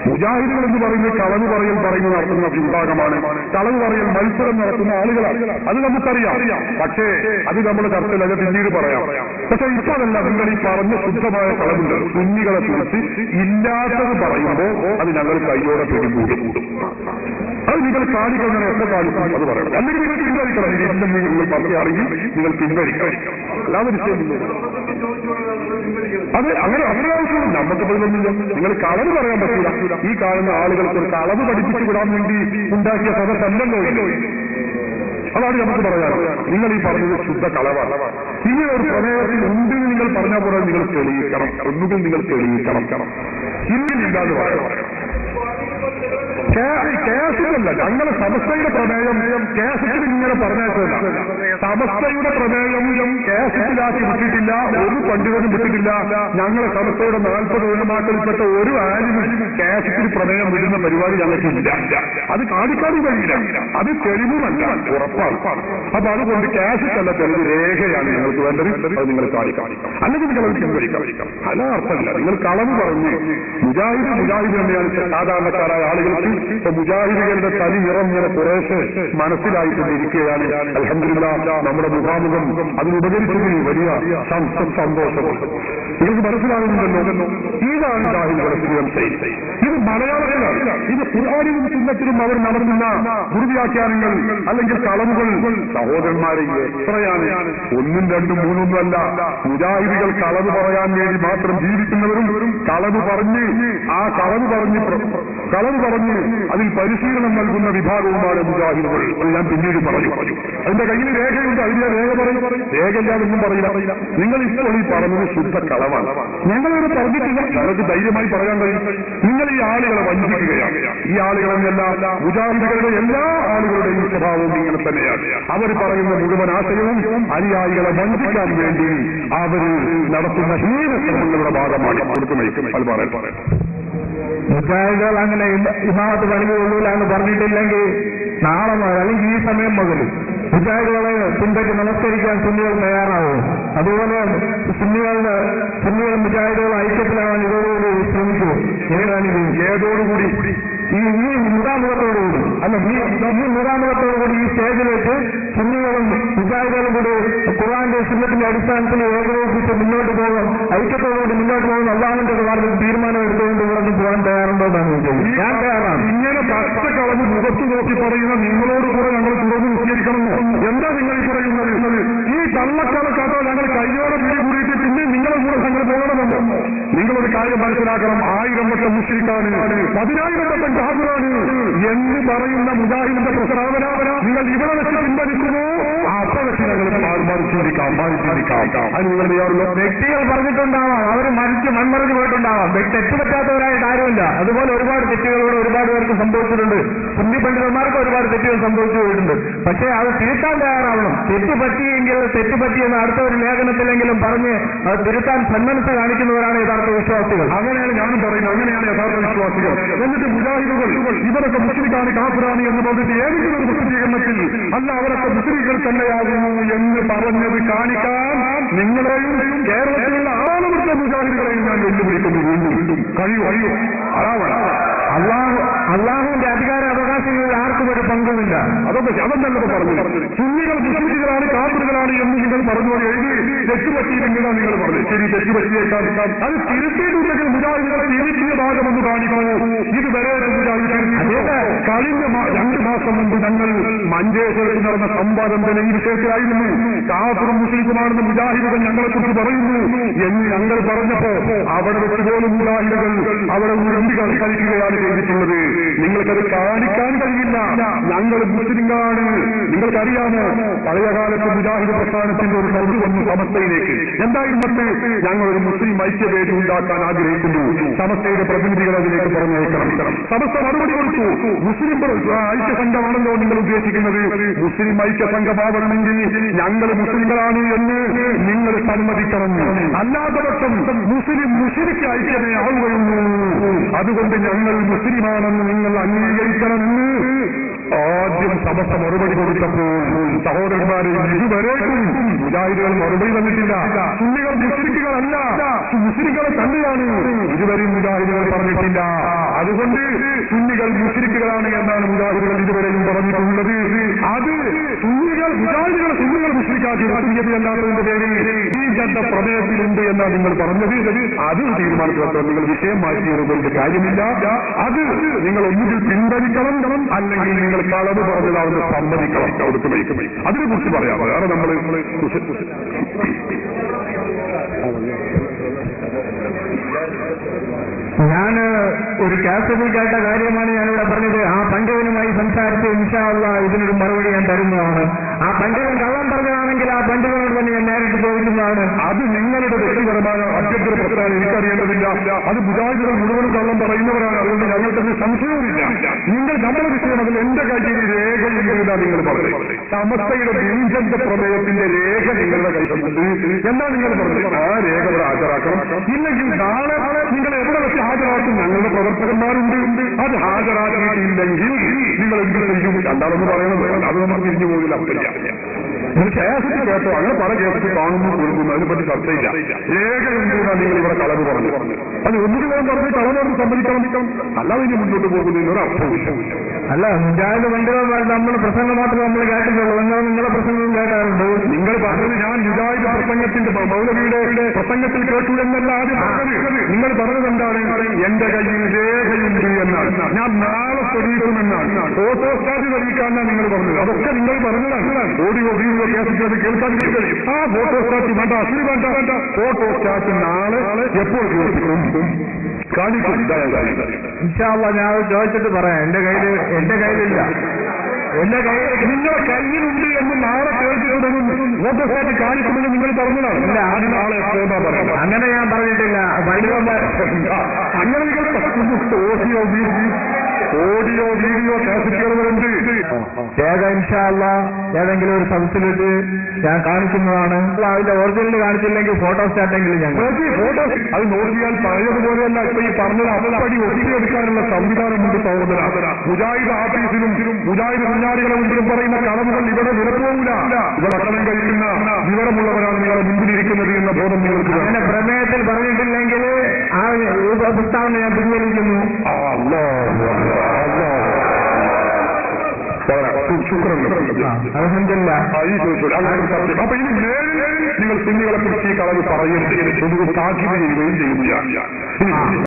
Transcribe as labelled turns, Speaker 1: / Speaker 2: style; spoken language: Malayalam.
Speaker 1: മുജാഹിദുകൾ എന്ന് പറയുന്നത് കളവ് പറയൽ നടത്തുന്ന വിഭാഗമാണ്. കളവ് പറയൽ മത്സരം നടത്തുന്ന ആളുകളാണ്. അത് നമുക്കറിയാം. പക്ഷേ അത് നമ്മുടെ ചർച്ചയിലല്ല, പിന്നീട് പറയാം. പക്ഷെ ഇപ്പൊ അതല്ല. നിങ്ങൾ ഈ പറഞ്ഞ ശുദ്ധമായ കളവുണ്ട് സുന്നികളെ കുറിച്ച് ഇല്ലാത്തത് പറയുമ്പോൾ അത് ഞങ്ങൾ കൈയോടെ പിടികൂടും. അത് നിങ്ങൾ കാണിക്കണം. എത്ര കാണിക്കും അത് പറയണം. അല്ലെങ്കിൽ നിങ്ങൾ പിൻവലിക്കണം. ഇല്ലെന്ന് നിങ്ങൾ പറയുകയാണെങ്കിൽ നിങ്ങൾ പിൻവലിക്കണം. അല്ലാതെ വിഷയമില്ല. അത് അങ്ങനെ അത്യാവശ്യം നമുക്ക് പോലൊന്നുമില്ല. നിങ്ങൾ കളവ് പറയാൻ പറ്റില്ല. ഈ കാണുന്ന ആളുകൾക്ക് ഒരു കളവ് പഠിപ്പിച്ചു വിടാൻ വേണ്ടി ഉണ്ടാക്കിയ സദസ്സല്ലല്ലോ. അതാണ് നമുക്ക് പറയാറ്. നിങ്ങൾ ഈ പറഞ്ഞത് ശുദ്ധ കളവാണ്. ഇങ്ങനെ ഒരു പ്രമേയത്തിൽ ഉണ്ടെന്ന് നിങ്ങൾ പറഞ്ഞാൽ പോലെ നിങ്ങൾ തെളിയിക്കണം. ഒന്നുകിൽ നിങ്ങൾ തെളിയിക്കണം. ഇന്നില്ലാന്ന് പറയണം. കേസിലല്ല. ഞങ്ങൾ സമസ്തയുടെ പ്രമേയം കേസത്തിൽ ഇങ്ങനെ പറഞ്ഞേക്കില്ല. സമസ്തയുടെ പ്രമേയം കേസത്തിലാക്കി വിട്ടിട്ടില്ല. ഒരു പണ്ഡിതനും വിട്ടിട്ടില്ല. ഞങ്ങളെ സമസ്തയുടെ 40 ഉലമാക്കളിൽപ്പെട്ട ഒരു ആലിനും കേസത്തിൽ പ്രമേയം വിടുന്ന പരിപാടി ഞങ്ങൾക്കില്ല. അത് കാണിക്കാനും കഴിയില്ല. അത് തെളിവുമല്ല, ഉറപ്പാണ്. അപ്പൊ അതുകൊണ്ട് കേസത്തല്ല, തെളിവ് രേഖയാണ് നിങ്ങൾക്ക് വേണ്ടത്. അത് നിങ്ങൾ കാണിക്കാം. അല്ലെങ്കിൽ നിങ്ങൾ അത് പിൻവലിക്കാം. അല്ല അർത്ഥമില്ല. നിങ്ങൾ കളവ് പറഞ്ഞ് മുജാഹിദ് തന്നെയാണ് സാധാരണക്കാരായ ആളുകൾക്ക് ഇപ്പൊ മുജാഹിദുകളുടെ തനി നിറം ഇങ്ങനെ കുറേശ്ശെ മനസ്സിലായിക്കൊണ്ടിരിക്കുകയാണ്. അൽഹംദുലില്ലാഹ് നമ്മുടെ മുഖാമുഖം അതിനുപകരിച്ചതിൽ വലിയ സന്തോഷമുണ്ട്. നിങ്ങൾക്ക് മനസ്സിലാകുന്നുണ്ടല്ലോ. ഇതാണ് ജാഹിലുകളുടെ സ്ഥിരം ശൈലി. ഇത് മലയാളത്തിലാണ്. ഇത് ഖുർആനിലും സുന്നത്തിലും അവർ നടത്തുന്ന ദുർവ്യാഖ്യാനങ്ങൾ അല്ലെങ്കിൽ കളവുകൾ സഹോദരന്മാരെ എത്രയാണ്. 1, 2, 3 അല്ല. മുജാഹിദുകൾ കളവ് പറയാൻ വേണ്ടി മാത്രം ജീവിക്കുന്നവരും കളവ് പറഞ്ഞ് അതിൽ പരിശീലനം നൽകുന്ന വിഭാഗവുമാണ് മുജാഹിദുകൾ. അത് ഞാൻ പിന്നീട് പറഞ്ഞു. അതിന്റെ കയ്യിൽ രേഖയുണ്ട്. അതിന്റെ രേഖ പറയും. രേഖയില്ലാതൊന്നും പറയില്ല. നിങ്ങൾ ഇപ്പോൾ ഈ പറഞ്ഞത് ശുദ്ധ കളവാണ്. ഞങ്ങളത് പറഞ്ഞിട്ടില്ല. ഞങ്ങൾക്ക് ധൈര്യമായി പറയാൻ കഴിയും. നിങ്ങൾ ഈ ആളുകളെ വഞ്ചിക്കുകയാണ്. ഈ ആളുകളെന്നല്ല, മുജാഹിദുകളുടെ എല്ലാ ആളുകളുടെയും സ്വഭാവവും ഇങ്ങനെ തന്നെയാണ്. അവർ പറയുന്ന മുഴുവൻ ആശയവും അനുയായികളെ വഞ്ചിക്കാൻ വേണ്ടി അവർ നടത്തുന്ന ഹീനശ്രമങ്ങളുടെ ഭാഗമാണ്. കൊടുത്തു നയിക്കും. അത് പറയാൻ
Speaker 2: മുജാഹിദുകൾ അങ്ങനെ ഇമാമത്ത് പണികൊള്ളൂല എന്ന് പറഞ്ഞിട്ടില്ലെങ്കിൽ നാളെ മുതൽ അല്ലെങ്കിൽ ഈ സമയം മുതൽ മുജാഹിദുകളെ പിൻപറ്റി നമസ്കരിക്കാൻ സുന്നികൾ തയ്യാറാവും. അതുപോലെ സുന്നികൾ മുജാഹിദുകൾ ഐക്യത്തിലാവാൻ ഇതോടുകൂടി ശ്രമിച്ചു. ഏതാണിത്? ഏതോടുകൂടി? ഈ മുഖാമുഖത്തോടുകൂടി അല്ല, ഈ മുഖാമുഖത്തോടുകൂടി ഈ സ്റ്റേജിൽ വെച്ച് സുന്നികളും മുജാഹിദുകളും കൂടി ഖുർആന്റെ സുന്നത്തിന്റെ അടിസ്ഥാനത്തിൽ ഏകദേശിച്ച് മുന്നോട്ട് പോകും, ഐക്യത്തോടുകൂടി മുന്നോട്ട് പോകുന്ന അള്ളാഹുവിന്റെ വാർത്തയിൽ തീരുമാനം എടുത്തുകൊണ്ട് ഇവിടെ പോകാൻ തയ്യാറുണ്ടോ എന്നാണ് ചോദിച്ചത്. ഞാൻ തയ്യാറാണ്.
Speaker 1: ഇങ്ങനെ പച്ചക്കളവ് മുഖത്ത് നോക്കി പറയുന്ന നിങ്ങളോട് കൂടെ ഞങ്ങൾ തുറന്നു നിസ്കരിക്കണമെന്നോ? എന്താ നിങ്ങൾ ഈ പറയുന്നത്? ഈ കള്ളക്കണക്കാട്ടോ ഞങ്ങൾ കയ്യോടെ പിടികൂടിയിട്ട് പിന്നെ നിങ്ങളെ കൂടെ ഞങ്ങൾ പോകണമെന്നോ? നിങ്ങളൊരു കാര്യം മനസ്സിലാക്കണം. 1000 വട്ടം മുശ്രിക്കാണ്, 10,000 വട്ടം കാഫിറാണ് എന്ന് പറയുന്ന മുജാഹിദിന്റെ പ്രസ്താവന നിങ്ങൾ ഇവിടെ വെച്ച് പിൻവലിക്കുമോ? അപ്പൊ വെച്ച് ഞങ്ങൾ മാറി ചിന്തിക്കാം. അത് നിങ്ങളുടെ
Speaker 2: വ്യക്തികൾ പറഞ്ഞിട്ടുണ്ടാവാം, അവർ മൺമറിഞ്ഞു പോയിട്ടുണ്ടാവാം. തെറ്റ് പറ്റാത്തവരായിട്ട് ആരുമില്ല. അതുപോലെ ഒരുപാട് തെറ്റുകളോട് ഒരുപാട് പേർക്ക് സംഭവിച്ചിട്ടുണ്ട്. സുന്നി പണ്ഡിതന്മാർക്ക് ഒരുപാട് തെറ്റുകൾ സംഭവിച്ചു പോയിട്ടുണ്ട്. പക്ഷേ അത് തിരുത്താൻ തയ്യാറാവണം. തെറ്റുപറ്റിയെന്ന് അടുത്ത ഒരു ലേഖനത്തിലെങ്കിലും പറഞ്ഞ് അത് തിരുത്താൻ സന്മനസ് കാണിക്കുന്നവരാണ് യഥാർത്ഥ വിശ്വാസികൾ.
Speaker 1: അങ്ങനെയാണ് ഞാനും പറയുന്നത്. അങ്ങനെയാണ് യഥാർത്ഥ വിശ്വാസികൾ. എന്നിട്ട് മുജാഹിദുകൾ ഇവരൊക്കെ മുസ്ലിമാണ് കാഫിറാണ് എന്ന് പറഞ്ഞിട്ട് ഏതെങ്കിലും ഒരു പ്രസിദ്ധീകരണത്തിൽ അല്ല അവരൊക്കെ മുസ്ലിങ്ങൾ തന്നെയാകുന്നു എന്ന് പറഞ്ഞത് കാണിക്കാൻ നിങ്ങളെയും കേരളത്തിലുള്ള ആളുകളുടെ മുജാഹിദുകളെയും ഞാൻ വെല്ലുവിളിക്കുന്നു. വീണ്ടും കഴിയോ?
Speaker 2: അള്ളാഹുവിന്റെ അധികാര അവകാശങ്ങളിൽ ആർക്കും ഒരു പങ്കുമില്ല.
Speaker 1: അതെന്നല്ലോ പറഞ്ഞു. സുന്നികൾ മുസ്ലിങ്ങളാണ് കാഫിറുകളാണ് എന്ന് നിങ്ങൾ പറഞ്ഞു എഴുതി തെറ്റുപറ്റിയില്ലെങ്കിലാണ് നിങ്ങൾ പറഞ്ഞത്. ശരി, തെറ്റുപറ്റിയേക്കാം. അത് തിരുത്തിയിട്ടുണ്ടെങ്കിൽ മുജാഹിദുകളെ തിരുത്തിയ ഭാഗമെന്ന് കാണിക്കണോ? ഇതുവരെ മുജാഹിദ് കഴിഞ്ഞ 2 മാസം മുമ്പ് ഞങ്ങൾ മഞ്ചേശ്വരത്തിൽ നടന്ന സംവാദം തന്നെ ഈ വിഷയത്തിലായിരുന്നു. കാഫിറും മുസ്ലിമുമാണെന്ന് മുജാഹിദുകൾ ഞങ്ങളെക്കുറിച്ച് പറയുന്നു എന്ന് ഞങ്ങൾ പറഞ്ഞപ്പോ അവിടെ വെച്ച് പോലും മുജാഹിദുകൾ അവിടെ ഉഴമ്പി കളിക്കുകയാണ് ചെയ്തിട്ടുള്ളത്. നിങ്ങൾക്കത് കാണിക്കാൻ കഴിയില്ല. ഞങ്ങൾ മുസ്ലിങ്ങളാണ്. നിങ്ങൾക്കറിയാമോ, പഴയകാലത്ത് മുജാഹിദ് പ്രസ്ഥാനത്തിന്റെ ഒരു കൗണ്ട് വന്നു സമസ്തയിലേക്ക്. എന്തായിരുന്നത്? ഞങ്ങളൊരു മുസ്ലിം ഐക്യവേദി ഉണ്ടാക്കാൻ ആഗ്രഹിക്കുന്നു. സമസ്തയുടെ പ്രതിനിധികൾ അതിലേക്ക് പറഞ്ഞേക്കണം. സമസ്ത മറുപടി കൊടുത്തു. മുസ്ലിം ഐക്യസംഘമാണല്ലോ നിങ്ങൾ ഉദ്ദേശിക്കുന്നത്. മുസ്ലിം ഐക്യസംഘമാവണമെങ്കിൽ ഞങ്ങൾ മുസ്ലിങ്ങളാണ് എന്ന് നിങ്ങൾ സമ്മതിക്കണം. അല്ലാത്ത പക്ഷം മുസ്ലിം മുശ്രിക്ക് ഐക്യമേ ആവുകയുള്ളൂ. അതുകൊണ്ട് ഞങ്ങൾ മുസ്ലിമാണെന്ന് നിങ്ങൾ അംഗീകരിക്കണമെന്ന് ആദ്യം സമസ്ത മറുപടി കൊടുത്തപ്പോൾ സഹോദരന്മാരെ ഇതുവരേക്കും മുജാഹിദുകൾ മറുപടി തന്നിട്ടില്ല. സുന്നികൾ മുസ്ലിക്കുകളല്ല, മുസ്ലിങ്ങളെ തന്നെയാണ് ഇതുവരെയും മുജാഹിദുകൾ പറഞ്ഞിട്ടില്ല. അതുകൊണ്ട് സുന്നികൾ മുസ്ലിക്കുകളാണ് എന്നാണ് മുജാഹിദുകൾ ഇതുവരെയും പറഞ്ഞിട്ടുള്ളത്. അത് മുജാഹിദുകളെ സുന്നികൾ മുസ്ലിക്കാക്കി നിർത്തിയത് അല്ലാത്തതിന്റെ പേരിൽ ഈ ജഡ പ്രമേയത്തിലുണ്ട് എന്നാണ് നിങ്ങൾ പറഞ്ഞത്. അത് തീരുമാനിച്ചപ്പോൾ നിങ്ങൾ വിഷയം മാറ്റിയതുകൊണ്ട് കാര്യമില്ല. അത് നിങ്ങൾ ഒന്നുകിൽ പിൻവലിക്കണം, അല്ലെങ്കിൽ നിങ്ങൾ കളവ് പറഞ്ഞതാണെന്ന് സമ്മതിക്കണം. കൊടുത്തു വയ്ക്കും. അതിനെക്കുറിച്ച് പറയാം. വേറെ നമ്മൾ
Speaker 2: ഞാൻ ഒരു കാസറ്റിൽ കേട്ട കാര്യമാണ് ഞാനിവിടെ പറഞ്ഞത്. ആ പണ്ഡിതനുമായി സംസാരിച്ച് ഇൻഷാ അല്ലാഹ് ഇതിനൊരു മറുപടി ഞാൻ തരുന്നതാണ്. ആ പണ്ഡിതൻ കള്ളം പറഞ്ഞതാണെങ്കിൽ ആ പണ്ഡിതനോട് തന്നെ ഞാൻ നേരിട്ട് ചോദിക്കുന്നതാണ്.
Speaker 1: അത് നിങ്ങളുടെ വ്യക്തിപരമായ അഭ്യന്തര പ്രശ്നമാണ്, എനിക്കറിയേണ്ടതില്ല. അത് മുജാഹിദുകൾ മുഴുവനും കള്ളം പറയുന്നവരാണ്. അതുകൊണ്ട് ഞങ്ങൾക്കത് സംശയവുമില്ല. നിങ്ങൾ നമ്മുടെ വിഷയം അതിൽ എന്റെ കയ്യിൽ രേഖയില്ല. നിങ്ങൾ പറഞ്ഞത് സമസ്തയുടെ ബീജന്റെ പ്രമേയത്തിന്റെ രേഖ നിങ്ങളുടെ കയ്യിലുണ്ട് എന്നാണ് നിങ്ങൾ പറഞ്ഞത്. ആ രേഖ ഇവിടെ ഹാജരാക്കണം. ഇല്ലെങ്കിൽ നാളെ നിങ്ങൾ എവിടെ വെച്ച് ഹാജരാക്കും? ഞങ്ങളുടെ പ്രവർത്തകന്മാരുണ്ട്. അത് ഹാജരാക്കിയിട്ടില്ലെങ്കിൽ നിങ്ങൾ എന്ത് ചെയ്യും? രണ്ടാളെന്ന് പറയണത് അത് നമ്മൾ തിരിഞ്ഞു പോകില്ല. ഇത് കേസറ്റ് കേട്ടോ, അങ്ങനെ പല കേസറ്റ് കാണുന്നു കൊടുക്കുന്നു, അതിനെപ്പറ്റി ചർച്ചയില്ല. രേഖയുണ്ട് എന്നാണ് നിങ്ങൾ ഇവിടെ കളവ് പറഞ്ഞു. അത് ഒന്നുകിൽ പറഞ്ഞ് കളവോട് സമ്മതിക്കണം, അല്ലാതെ ഇനി മുന്നോട്ട് പോകുന്നതിന് ഒരു അർത്ഥമില്ല.
Speaker 2: അല്ല, മുജാഹിദ് പണ്ഡിതന്മാർ നമ്മുടെ പ്രസംഗം മാത്രമേ നമ്മൾ കേട്ടിട്ടുള്ളൂ. എന്നാൽ നിങ്ങളെ പ്രസംഗം കേട്ടാറുണ്ട്.
Speaker 1: നിങ്ങൾ പറഞ്ഞത് ഞാൻ മുജാഹിദ് പ്രസംഗത്തിന്റെ മൗലവിയുടെ പ്രസംഗത്തിൽ കേട്ടു എന്നല്ല ആദ്യം പറഞ്ഞത്. നിങ്ങൾ പറഞ്ഞത് എന്താണ്? എന്റെ കയ്യിൽ രേഖയുണ്ട് എന്നാണ്. ഞാൻ നാളെ തെളിയിക്കുമെന്നാണ്. ഫോട്ടോസ്റ്റാറ്റ് തെളിയിക്കാനാണ് നിങ്ങൾ പറഞ്ഞത്. അതൊക്കെ നിങ്ങൾ പറഞ്ഞതാണ്. ഓഡിയോ വീഡിയോ കേസറ്റ് അത് കേൾക്കാൻ കഴിയും. ആ ഫോട്ടോസ്റ്റാറ്റ് വേണ്ട, അശ്വരി വേണ്ട. ഫോട്ടോസ്റ്റാറ്റ് നാളെ എപ്പോൾ കേൾപ്പിക്കും? കാണിക്കും.
Speaker 2: ഇൻഷാ അല്ലാഹ് ഞാൻ ചോദിച്ചിട്ട് പറയാം. എന്റെ കയ്യിലില്ല. എന്റെ
Speaker 1: നിങ്ങളുടെ കയ്യിലുണ്ട് എന്ന് നാളെ കേൾപ്പിക്കുമെന്നും ഫോട്ടോസ്റ്റാറ്റ് കാണിക്കുമെന്ന് നിങ്ങൾ പറഞ്ഞതാണ്.
Speaker 2: ഇല്ല,
Speaker 1: അത് നാളെ
Speaker 2: അങ്ങനെ ഞാൻ പറഞ്ഞിട്ടില്ല.
Speaker 1: അങ്ങനെ നിങ്ങൾ ഓഡിയോ വീഡിയോ കാസറ്റുകളുണ്ട്.
Speaker 2: രേഖ ഇൻഷാ അല്ലാഹ് ഏതെങ്കിലും ഒരു സദസ്സിൽ വെച്ച് ഞാൻ കാണിക്കുന്നതാണ്. അതിന്റെ ഒറിജിനൽ കാണിച്ചില്ലെങ്കിൽ ഫോട്ടോസ്റ്റാറ്റെങ്കിലും ഞങ്ങൾ
Speaker 1: ഫോട്ടോ അത് നോക്കിയാൽ പഴയതുപോലെയല്ല. ഇപ്പൊ ഈ പറഞ്ഞത് അപ്പടി ഒട്ടിയെടുക്കാനുള്ള സംവിധാനമുണ്ട് സഹോദര. മുജാഹിദ് ആഫീസിലും മുജാഹിദ് കുഞ്ഞാടികളെ മുമ്പിലും പറയുന്ന കളവുകൾ ഇവിടെ വിലപ്പോവില്ല. ഇവിടെ അടനം കഴിക്കുന്ന വിവരമുള്ളവരാണ് നിങ്ങളെ മുമ്പിലിരിക്കുന്നത് എന്ന ബോധം നിങ്ങൾക്ക്.
Speaker 2: അങ്ങനെ പ്രമേയത്തിൽ പറഞ്ഞിട്ടില്ലെങ്കിൽ ആ പ്രസ്താവന ഞാൻ പിൻവലിക്കുന്നു.
Speaker 1: അപ്പൊ ഇനി നിങ്ങൾ സുന്നികളെ കുറിച്ച് ഈ കളവ് പറയരുത്, താക്കീത് ചെയ്യുകയും ചെയ്യുന്നു.